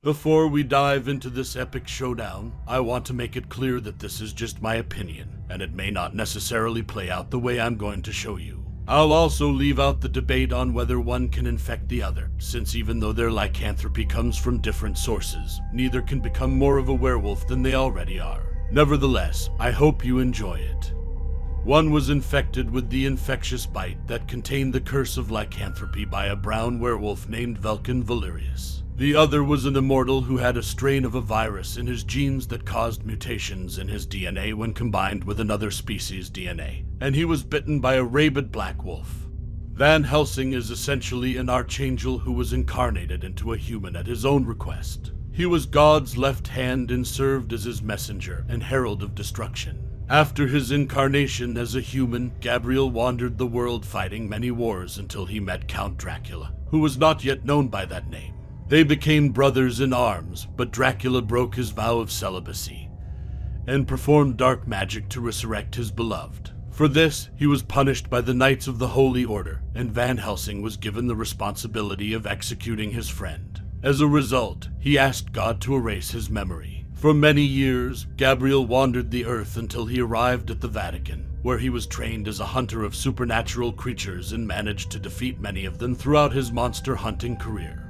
Before we dive into this epic showdown, I want to make it clear that this is just my opinion, and it may not necessarily play out the way I'm going to show you. I'll also leave out the debate on whether one can infect the other, since even though their lycanthropy comes from different sources, neither can become more of a werewolf than they already are. Nevertheless, I hope you enjoy it. One was infected with the infectious bite that contained the curse of lycanthropy by a brown werewolf named Velkan Valerious. The other was an immortal who had a strain of a virus in his genes that caused mutations in his DNA when combined with another species' DNA, and he was bitten by a rabid black wolf. Van Helsing is essentially an archangel who was incarnated into a human at his own request. He was God's left hand and served as his messenger and herald of destruction. After his incarnation as a human, Gabriel wandered the world fighting many wars until he met Count Dracula, who was not yet known by that name. They became brothers in arms, but Dracula broke his vow of celibacy and performed dark magic to resurrect his beloved. For this, he was punished by the Knights of the Holy Order, and Van Helsing was given the responsibility of executing his friend. As a result, he asked God to erase his memory. For many years, Gabriel wandered the earth until he arrived at the Vatican, where he was trained as a hunter of supernatural creatures and managed to defeat many of them throughout his monster hunting career.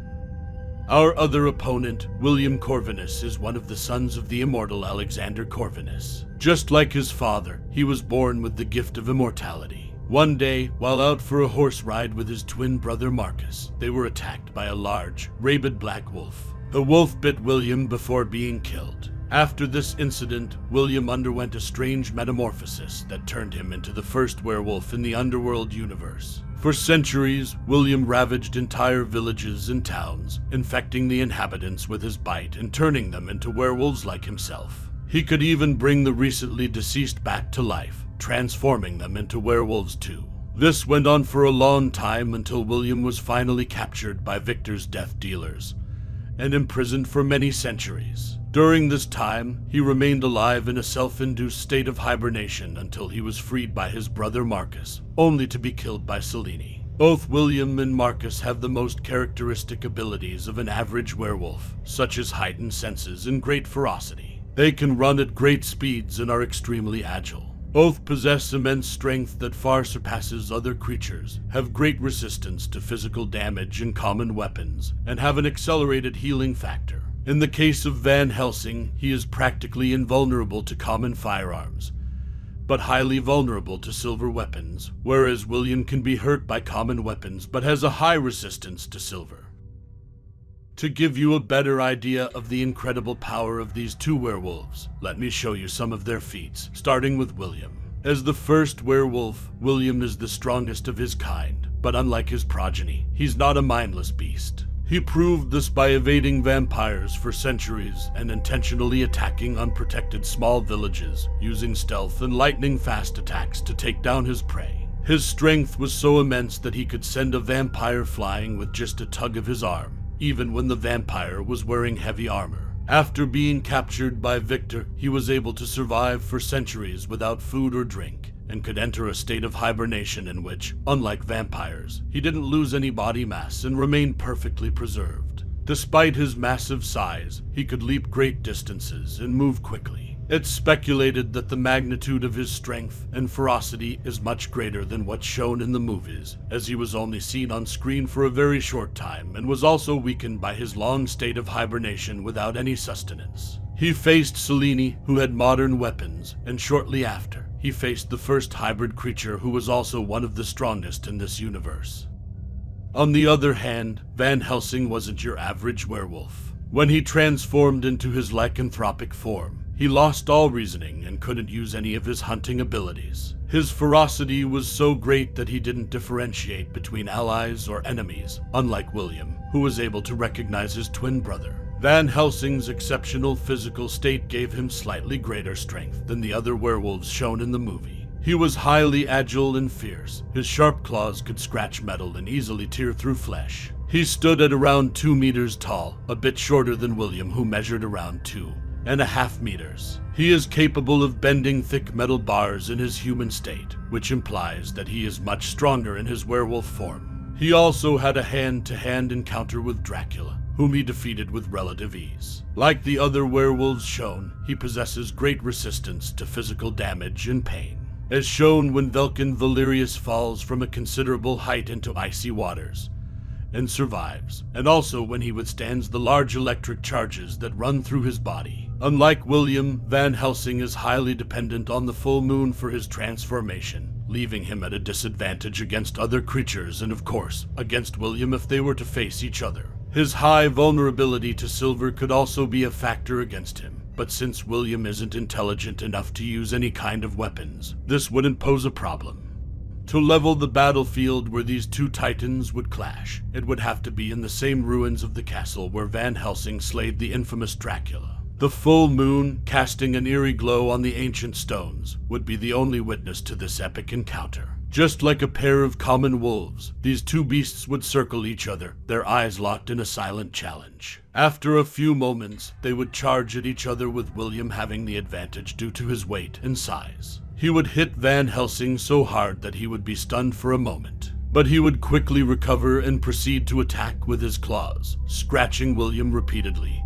Our other opponent, William Corvinus, is one of the sons of the immortal Alexander Corvinus. Just like his father, he was born with the gift of immortality. One day, while out for a horse ride with his twin brother Marcus, they were attacked by a large, rabid black wolf. The wolf bit William before being killed. After this incident, William underwent a strange metamorphosis that turned him into the first werewolf in the underworld universe. For centuries, William ravaged entire villages and towns, infecting the inhabitants with his bite and turning them into werewolves like himself. He could even bring the recently deceased back to life, transforming them into werewolves too. This went on for a long time until William was finally captured by Victor's death dealers and imprisoned for many centuries. During this time, he remained alive in a self-induced state of hibernation until he was freed by his brother Marcus, only to be killed by Selene. Both William and Marcus have the most characteristic abilities of an average werewolf, such as heightened senses and great ferocity. They can run at great speeds and are extremely agile. Both possess immense strength that far surpasses other creatures, have great resistance to physical damage and common weapons, and have an accelerated healing factor. In the case of Van Helsing, he is practically invulnerable to common firearms, but highly vulnerable to silver weapons, whereas William can be hurt by common weapons but has a high resistance to silver. To give you a better idea of the incredible power of these two werewolves, let me show you some of their feats, starting with William. As the first werewolf, William is the strongest of his kind, but unlike his progeny, he's not a mindless beast. He proved this by evading vampires for centuries and intentionally attacking unprotected small villages, using stealth and lightning-fast attacks to take down his prey. His strength was so immense that he could send a vampire flying with just a tug of his arm, even when the vampire was wearing heavy armor. After being captured by Victor, he was able to survive for centuries without food or drink, and could enter a state of hibernation in which, unlike vampires, he didn't lose any body mass and remained perfectly preserved. Despite his massive size, he could leap great distances and move quickly. It's speculated that the magnitude of his strength and ferocity is much greater than what's shown in the movies, as he was only seen on screen for a very short time and was also weakened by his long state of hibernation without any sustenance. He faced Selene, who had modern weapons, and shortly after, he faced the first hybrid creature who was also one of the strongest in this universe. On the other hand, Van Helsing wasn't your average werewolf. When he transformed into his lycanthropic form, he lost all reasoning and couldn't use any of his hunting abilities. His ferocity was so great that he didn't differentiate between allies or enemies, unlike William, who was able to recognize his twin brother. Van Helsing's exceptional physical state gave him slightly greater strength than the other werewolves shown in the movie. He was highly agile and fierce. His sharp claws could scratch metal and easily tear through flesh. He stood at around 2 meters tall, a bit shorter than William, who measured around 2.5 meters. He is capable of bending thick metal bars in his human state, which implies that he is much stronger in his werewolf form. He also had a hand-to-hand encounter with Dracula, whom he defeated with relative ease. Like the other werewolves shown, he possesses great resistance to physical damage and pain, as shown when Velkan Valerious falls from a considerable height into icy waters and survives, and also when he withstands the large electric charges that run through his body. Unlike William, Van Helsing is highly dependent on the full moon for his transformation, leaving him at a disadvantage against other creatures and, of course, against William if they were to face each other. His high vulnerability to silver could also be a factor against him, but since William isn't intelligent enough to use any kind of weapons, this wouldn't pose a problem. To level the battlefield where these two titans would clash, it would have to be in the same ruins of the castle where Van Helsing slayed the infamous Dracula. The full moon, casting an eerie glow on the ancient stones, would be the only witness to this epic encounter. Just like a pair of common wolves, these two beasts would circle each other, their eyes locked in a silent challenge. After a few moments, they would charge at each other, with William having the advantage due to his weight and size. He would hit Van Helsing so hard that he would be stunned for a moment, but he would quickly recover and proceed to attack with his claws, scratching William repeatedly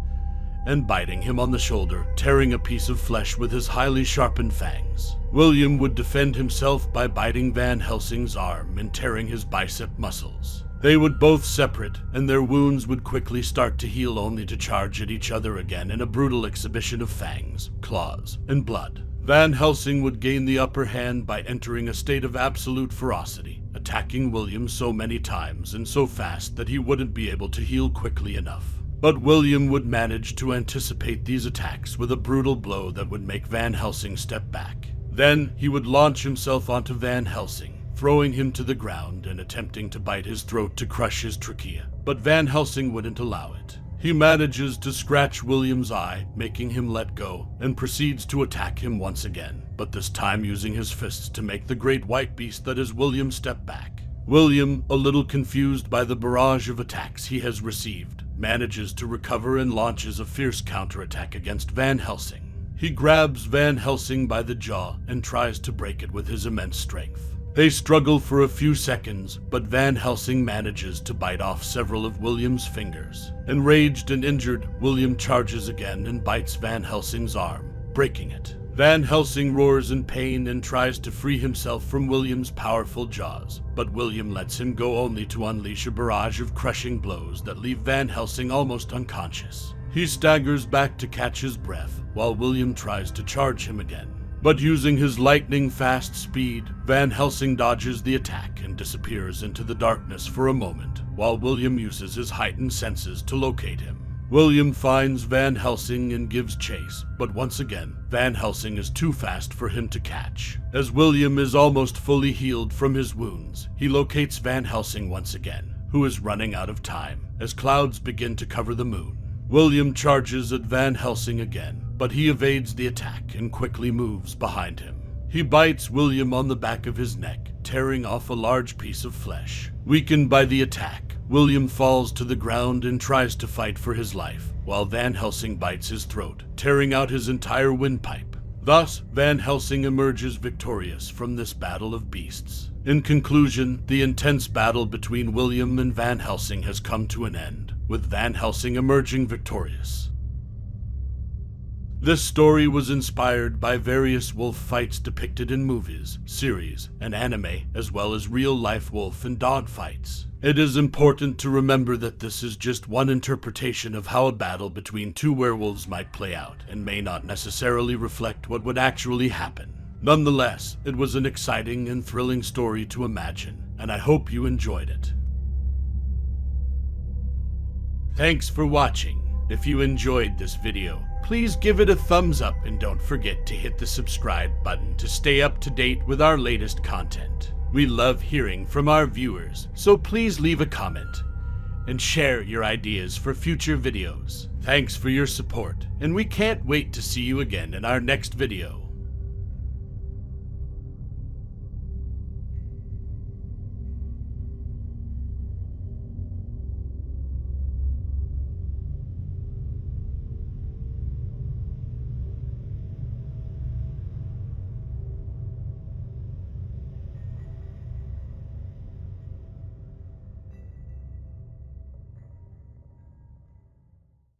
and biting him on the shoulder, tearing a piece of flesh with his highly sharpened fangs. William would defend himself by biting Van Helsing's arm and tearing his bicep muscles. They would both separate, and their wounds would quickly start to heal, only to charge at each other again in a brutal exhibition of fangs, claws, and blood. Van Helsing would gain the upper hand by entering a state of absolute ferocity, attacking William so many times and so fast that he wouldn't be able to heal quickly enough. But William would manage to anticipate these attacks with a brutal blow that would make Van Helsing step back. Then he would launch himself onto Van Helsing, throwing him to the ground and attempting to bite his throat to crush his trachea, but Van Helsing wouldn't allow it. He manages to scratch William's eye, making him let go, and proceeds to attack him once again, but this time using his fists to make the great white beast that is William step back. William, a little confused by the barrage of attacks he has received, manages to recover and launches a fierce counterattack against Van Helsing. He grabs Van Helsing by the jaw and tries to break it with his immense strength. They struggle for a few seconds, but Van Helsing manages to bite off several of William's fingers. Enraged and injured, William charges again and bites Van Helsing's arm, breaking it. Van Helsing roars in pain and tries to free himself from William's powerful jaws, but William lets him go, only to unleash a barrage of crushing blows that leave Van Helsing almost unconscious. He staggers back to catch his breath, while William tries to charge him again. But using his lightning-fast speed, Van Helsing dodges the attack and disappears into the darkness for a moment, while William uses his heightened senses to locate him. William finds Van Helsing and gives chase, but once again, Van Helsing is too fast for him to catch. As William is almost fully healed from his wounds, he locates Van Helsing once again, who is running out of time, as clouds begin to cover the moon. William charges at Van Helsing again, but he evades the attack and quickly moves behind him. He bites William on the back of his neck, tearing off a large piece of flesh. Weakened by the attack, William falls to the ground and tries to fight for his life, while Van Helsing bites his throat, tearing out his entire windpipe. Thus, Van Helsing emerges victorious from this battle of beasts. In conclusion, the intense battle between William and Van Helsing has come to an end, with Van Helsing emerging victorious. This story was inspired by various wolf fights depicted in movies, series, and anime, as well as real-life wolf and dog fights. It is important to remember that this is just one interpretation of how a battle between two werewolves might play out, and may not necessarily reflect what would actually happen. Nonetheless, it was an exciting and thrilling story to imagine, and I hope you enjoyed it. Thanks for watching. If you enjoyed this video, please give it a thumbs up and don't forget to hit the subscribe button to stay up to date with our latest content. We love hearing from our viewers, so please leave a comment and share your ideas for future videos. Thanks for your support, and we can't wait to see you again in our next video.